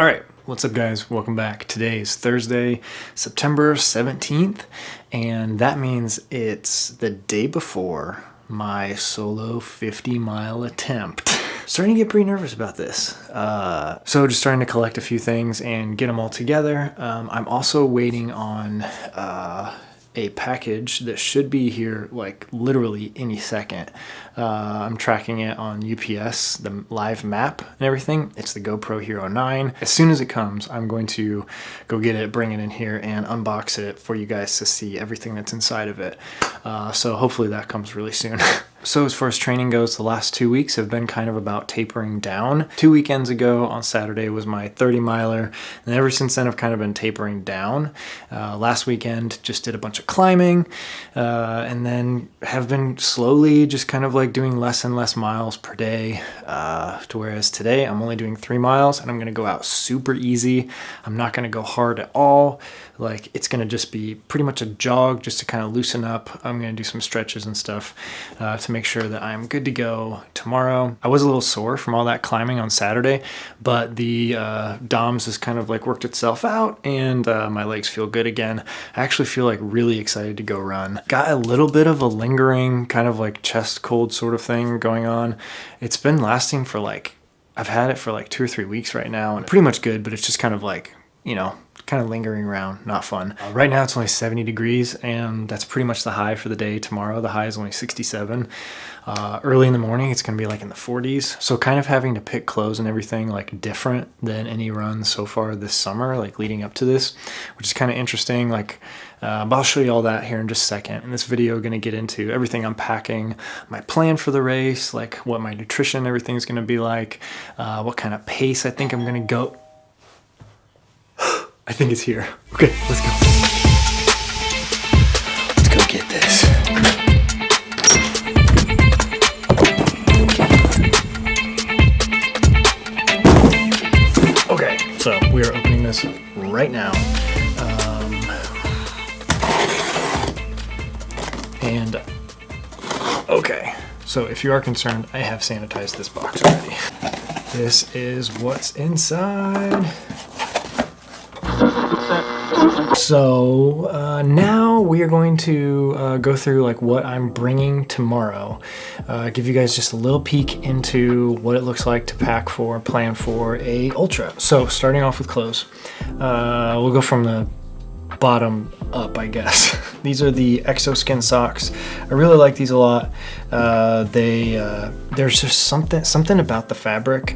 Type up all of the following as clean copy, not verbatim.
All right, what's up guys? Welcome back. Today is Thursday, September 17th, and that means it's the day before my solo 50-mile attempt. Starting to get pretty nervous about this. So just starting to collect a few things and get them all together. I'm also waiting on a package that should be here like literally any second. I'm tracking it on UPS, the live map and everything. It's the GoPro Hero 9. As soon as it comes, I'm going to go get it, bring it in here and unbox it for you guys to see everything that's inside of it. So hopefully that comes really soon. So as far as training goes, the last 2 weeks have been kind of about tapering down. 2 weekends ago on Saturday was my 30-miler, and ever since then I've kind of been tapering down. Last weekend just did a bunch of climbing, and then have been slowly just kind of like doing less and less miles per day, to whereas today I'm only doing 3 miles and I'm gonna go out super easy. I'm not gonna go hard at all. Like it's gonna just be pretty much a jog just to kind of loosen up. I'm gonna do some stretches and stuff to make sure that I'm good to go tomorrow. I was a little sore from all that climbing on Saturday, but the DOMS has kind of like worked itself out and my legs feel good again. I actually feel like really excited to go run. Got a little bit of a lingering kind of like chest cold sort of thing going on. It's been lasting for like, I've had it for like 2 or 3 weeks right now and pretty much good, but it's just kind of like, you know, kind of lingering around, not fun. Right now it's only 70 degrees and that's pretty much the high for the day. Tomorrow the high is only 67. Early in the morning it's gonna be like in the 40s. So kind of having to pick clothes and everything like different than any runs so far this summer, like leading up to this, which is kind of interesting. Like, but I'll show you all that here in just a second. In this video, I'm gonna get into everything I'm packing, my plan for the race, like what my nutrition, everything's gonna be like, what kind of pace I think I'm gonna go. I think it's here. Okay, let's go. Let's go get this. Okay, so we are opening this right now. And okay, so if you are concerned, I have sanitized this box already. This is what's inside. So now we are going to go through like what I'm bringing tomorrow. Give you guys just a little peek into what it looks like to pack for, plan for a ultra. So starting off with clothes, we'll go from the bottom up, I guess. These are the Exoskin socks. I really like these a lot. There's just something about the fabric.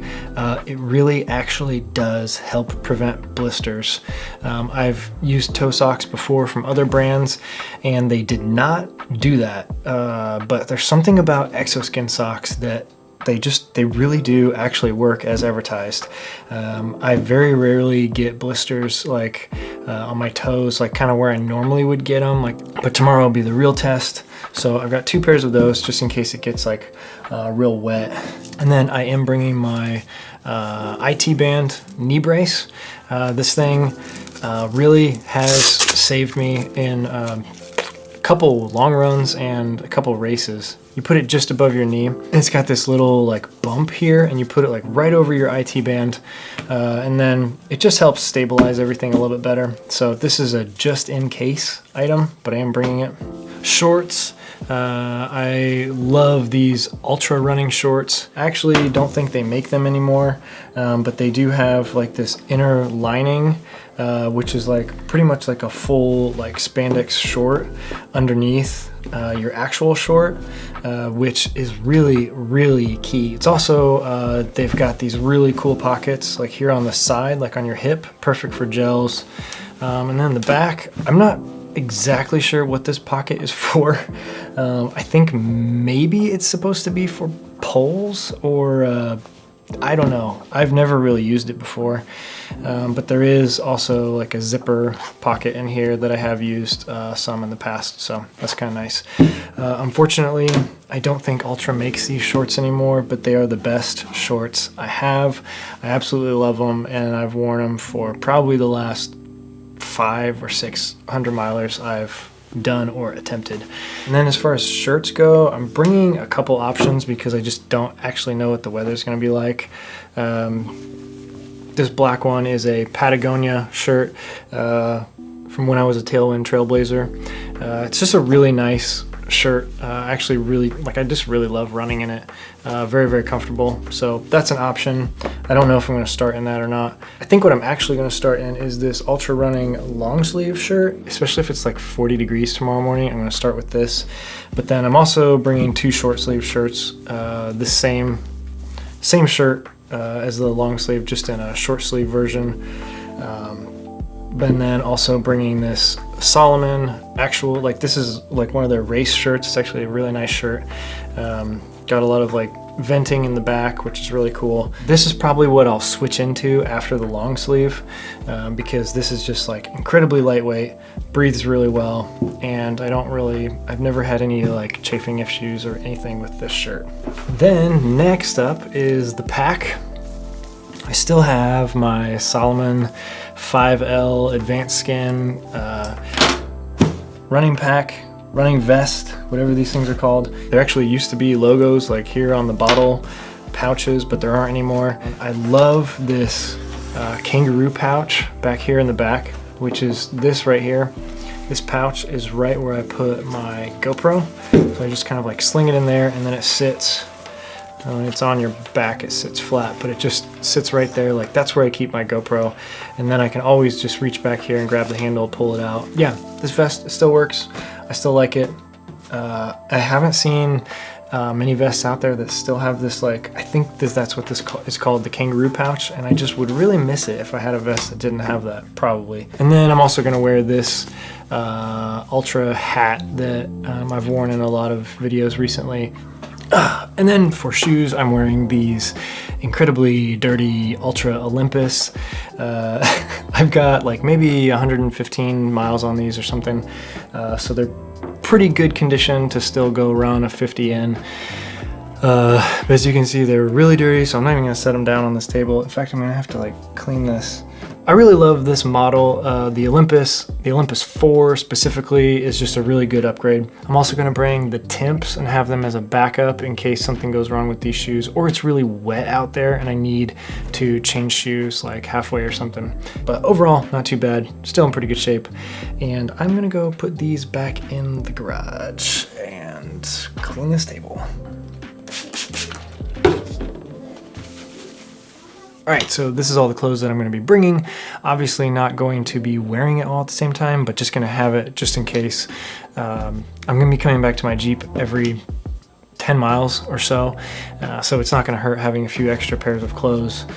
It really actually does help prevent blisters. I've used toe socks before from other brands and they did not do that. But there's something about Exoskin socks that they really do actually work as advertised. I very rarely get blisters like on my toes, like kind of where I normally would get them. But tomorrow will be the real test. So I've got 2 pairs of those just in case it gets like real wet. And then I am bringing my IT band knee brace. This thing really has saved me in a couple long runs and a couple races. You put it just above your knee and it's got this little like bump here and you put it like right over your IT band and then it just helps stabilize everything a little bit better. So this is a just in case item, but I am bringing it. Shorts. I love these ultra running shorts. I actually don't think they make them anymore, but they do have like this inner lining, which is like pretty much like a full like spandex short underneath your actual short, which is really, really key. It's also, they've got these really cool pockets like here on the side, like on your hip, perfect for gels. And then the back, I'm not exactly sure what this pocket is for. I think maybe it's supposed to be for poles or I don't know. I've never really used it before, but there is also like a zipper pocket in here that I have used some in the past, so that's kind of nice. Unfortunately, I don't think Ultra makes these shorts anymore, but they are the best shorts I have. I absolutely love them, and I've worn them for probably the last 500 or 600 milers I've done or attempted. And then as far as shirts go, I'm bringing a couple options because I just don't actually know what the weather's going to be like. This black one is a Patagonia shirt from when I was a Tailwind Trailblazer. It's just a really nice shirt. Actually really, I just really love running in it. Very, very comfortable. So that's an option. I don't know if I'm going to start in that or not. I think what I'm actually going to start in is this ultra running long sleeve shirt, especially if it's like 40 degrees tomorrow morning. I'm going to start with this. But then I'm also bringing 2 short sleeve shirts, the same shirt as the long sleeve, just in a short sleeve version. And then also bringing this Salomon actual, this is one of their race shirts. It's actually a really nice shirt. Got a lot of venting in the back, which is really cool. This is probably what I'll switch into after the long sleeve, because this is just incredibly lightweight, breathes really well, and I've never had any chafing issues or anything with this shirt. Then next up is the pack. I still have my Salomon 5L Advanced Skin running pack, running vest, whatever these things are called. There actually used to be logos here on the bottle pouches, but there aren't anymore. I love this kangaroo pouch back here in the back, which is this right here. This pouch is right where I put my GoPro. So I just kind of sling it in there, and then it sits. When it's on your back, it sits flat, but it just sits right there. That's where I keep my GoPro. And then I can always just reach back here and grab the handle, pull it out. Yeah, this vest still works. I still like it. I haven't seen many vests out there that still have this, I think that's what this is called, the kangaroo pouch. And I just would really miss it if I had a vest that didn't have that, probably. And then I'm also gonna wear this ultra hat that I've worn in a lot of videos recently. And then for shoes, I'm wearing these incredibly dirty Ultra Olympus. I've got maybe 115 miles on these or something. So they're pretty good condition to still go run a 50 in. But as you can see, they're really dirty, so I'm not even gonna set them down on this table. In fact, I'm gonna have to clean this. I really love this model. The Olympus 4 specifically is just a really good upgrade. I'm also gonna bring the Temps and have them as a backup in case something goes wrong with these shoes, or it's really wet out there and I need to change shoes halfway or something. But overall, not too bad, still in pretty good shape. And I'm gonna go put these back in the garage and clean this table. All right, so this is all the clothes that I'm going to be bringing. Obviously not going to be wearing it all at the same time, but just going to have it just in case. I'm going to be coming back to my Jeep every 10 miles or so. So it's not going to hurt having a few extra pairs of clothes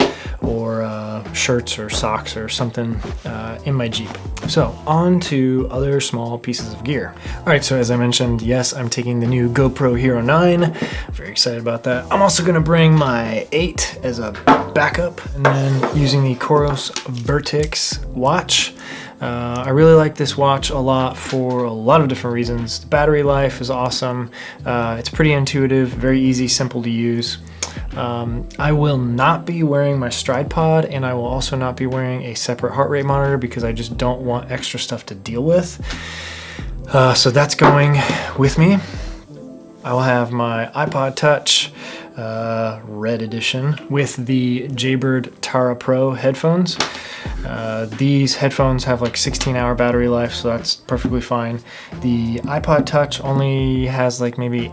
or shirts or socks or something in my Jeep. So on to other small pieces of gear. All right, so as I mentioned, yes, I'm taking the new GoPro Hero 9. I'm very excited about that. I'm also gonna bring my 8 as a backup, and then using the Coros Vertix watch. I really like this watch a lot for a lot of different reasons. The battery life is awesome. It's pretty intuitive, very easy, simple to use. I will not be wearing my Stride Pod, and I will also not be wearing a separate heart rate monitor because I just don't want extra stuff to deal with. So that's going with me. I will have my iPod Touch Red Edition with the Jaybird Tara Pro headphones. These headphones have 16-hour battery life, so that's perfectly fine. The iPod Touch only has maybe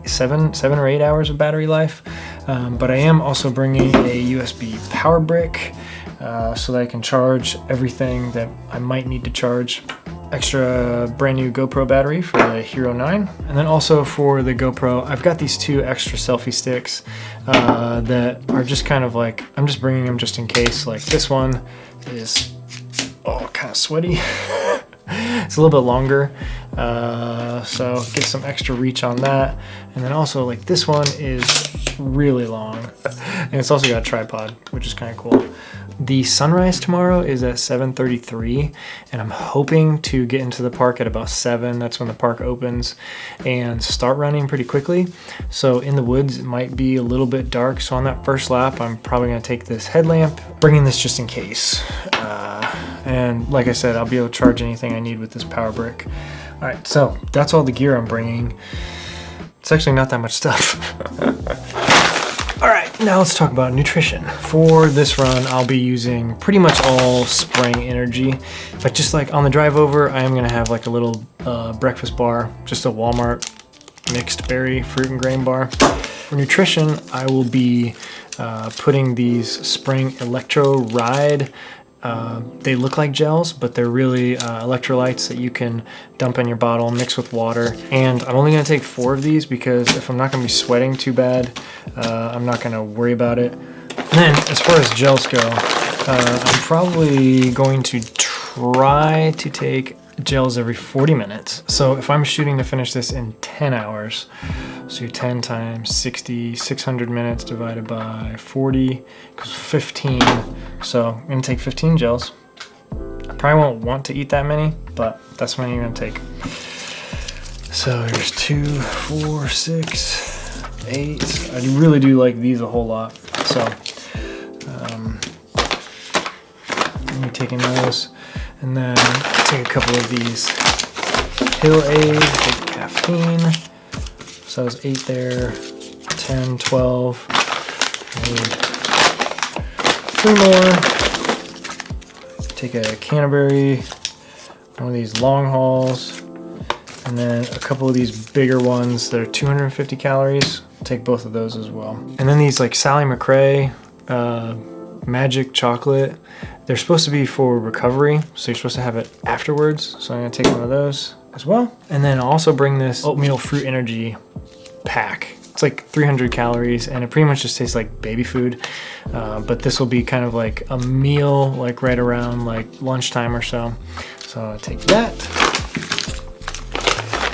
7 or 8 hours of battery life, but I am also bringing a USB power brick so that I can charge everything that I might need to charge. Extra brand new GoPro battery for the Hero 9. And then also for the GoPro, I've got these 2 extra selfie sticks that are just kind of I'm just bringing them just in case. This one is kind of sweaty. It's a little bit longer, so get some extra reach on that. And then also this one is really long, and it's also got a tripod, which is kind of cool. The sunrise tomorrow is at 7:33, and I'm hoping to get into the park at about 7. That's when the park opens, and start running pretty quickly. So in the woods, it might be a little bit dark. So on that first lap, I'm probably gonna take this headlamp, bringing this just in case. And like I said, I'll be able to charge anything I need with this power brick. All right, so that's all the gear I'm bringing. It's actually not that much stuff. All right, Now let's talk about nutrition. For this run, I'll be using pretty much all spring energy, but just like on the drive over, I am gonna have like a little breakfast bar, just a Walmart mixed berry fruit and grain bar. For nutrition, I will be putting these spring Electro Ride. They look like gels, but they're really electrolytes that you can dump in your bottle, mix with water. And I'm only gonna take 4 of these because if I'm not gonna be sweating too bad, I'm not gonna worry about it. And then as far as gels go, I'm probably going to try to take gels every 40 minutes. So if I'm shooting to finish this in 10 hours, so 10 times 60, 600 minutes divided by 40 equals 15. So I'm gonna take 15 gels. I probably won't want to eat that many, but that's how many you're gonna take. So here's 2, 4, 6, 8. I really do like these a whole lot. So I'm taking those. And then take a couple of these Pill Aid, take caffeine. So that was 8 there, 10, 12. Need 3 more. Take a Canterbury, one of these long hauls, and then a couple of these bigger ones that are 250 calories. Take both of those as well. And then these like Sally McRae magic chocolate. They're supposed to be for recovery, so you're supposed to have it afterwards. So I'm gonna take one of those as well. And then I'll also bring this oatmeal fruit energy pack. It's like 300 calories and it pretty much just tastes like baby food. But this will be kind of like a meal, like right around like lunchtime or so. So I'll take that.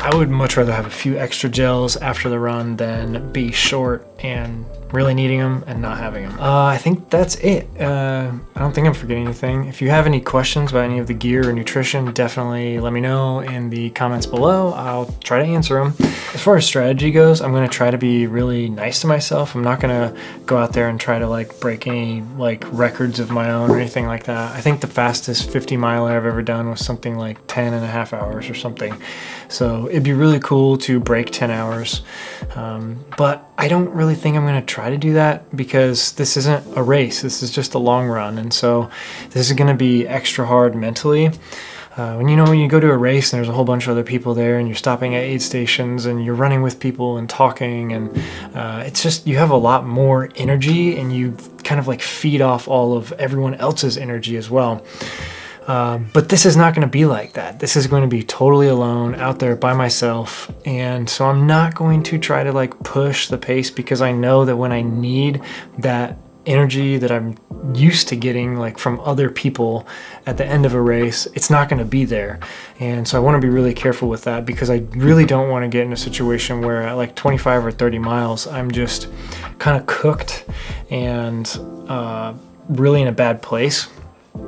I would much rather have a few extra gels after the run than be short and really needing them and not having them. I think that's it. I don't think I'm forgetting anything. If you have any questions about any of the gear or nutrition, definitely let me know in the comments below. I'll try to answer them. As far as strategy goes, I'm gonna try to be really nice to myself. I'm not gonna go out there and try to like break any like records of my own or anything like that. I think the fastest 50 miler I've ever done was something like 10 and a half hours or something. So it'd be really cool to break 10 hours. But I don't really think I'm gonna try to do that because this isn't a race. This is just a long run. And so this is gonna be extra hard mentally. When you go to a race and there's a whole bunch of other people there and you're stopping at aid stations and you're running with people and talking and it's just, you have a lot more energy and you kind of like feed off all of everyone else's energy as well. But this is not going to be like that. This is going to be totally alone out there by myself. And so I'm not going to try to like push the pace because I know that when I need that energy that I'm used to getting like from other people at the end of a race, it's not going to be there. And so I want to be really careful with that because I really don't want to get in a situation where at like 25 or 30 miles, I'm just kind of cooked and really in a bad place.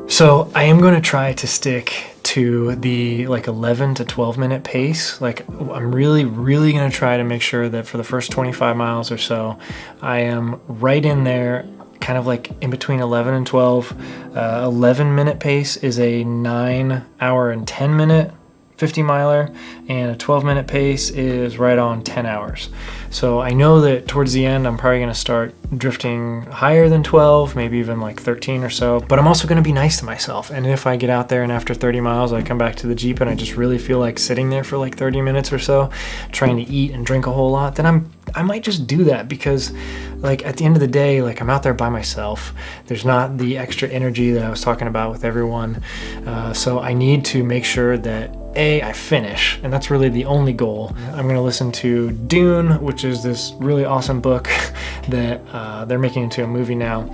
So I am going to try to stick to the like 11 to 12 minute pace. Like I'm really going to try to make sure that for the first 25 miles or so, I am right in there, kind of like in between 11 and 12. 11 minute pace is a 9 hour and 10 minute 50 miler, and a 12 minute pace is right on 10 hours. So I know that towards the end, I'm probably gonna start drifting higher than 12, maybe even like 13 or so, but I'm also gonna be nice to myself. And if I get out there and after 30 miles, I come back to the Jeep and I just really feel like sitting there for like 30 minutes or so, trying to eat and drink a whole lot, then I might just do that because like at the end of the day, like I'm out there by myself. There's not the extra energy that I was talking about with everyone. So I need to make sure that I finish, and that's really the only goal. I'm going to listen to Dune, which is this really awesome book that they're making into a movie now.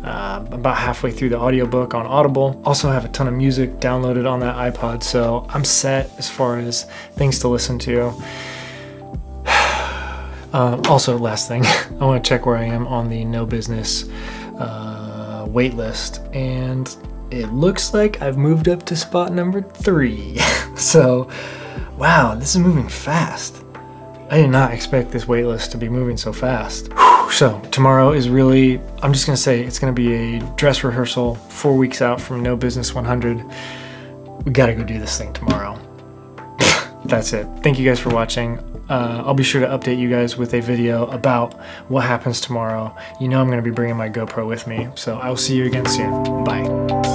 About halfway through the audiobook on Audible. Also have a ton of music downloaded on that iPod, so I'm set as far as things to listen to. Also, last thing, I want to check where I am on the No Business wait list, and it looks like I've moved up to spot number 3. So, wow, this is moving fast. I did not expect this wait list to be moving so fast. So, tomorrow is really, I'm just going to say, it's going to be a dress rehearsal 4 weeks out from No Business 100. We got to go do this thing tomorrow. that's it. Thank you guys for watching. I'll be sure to update you guys with a video about what happens tomorrow. You know I'm going to be bringing my GoPro with me, so I will see you again soon. Bye.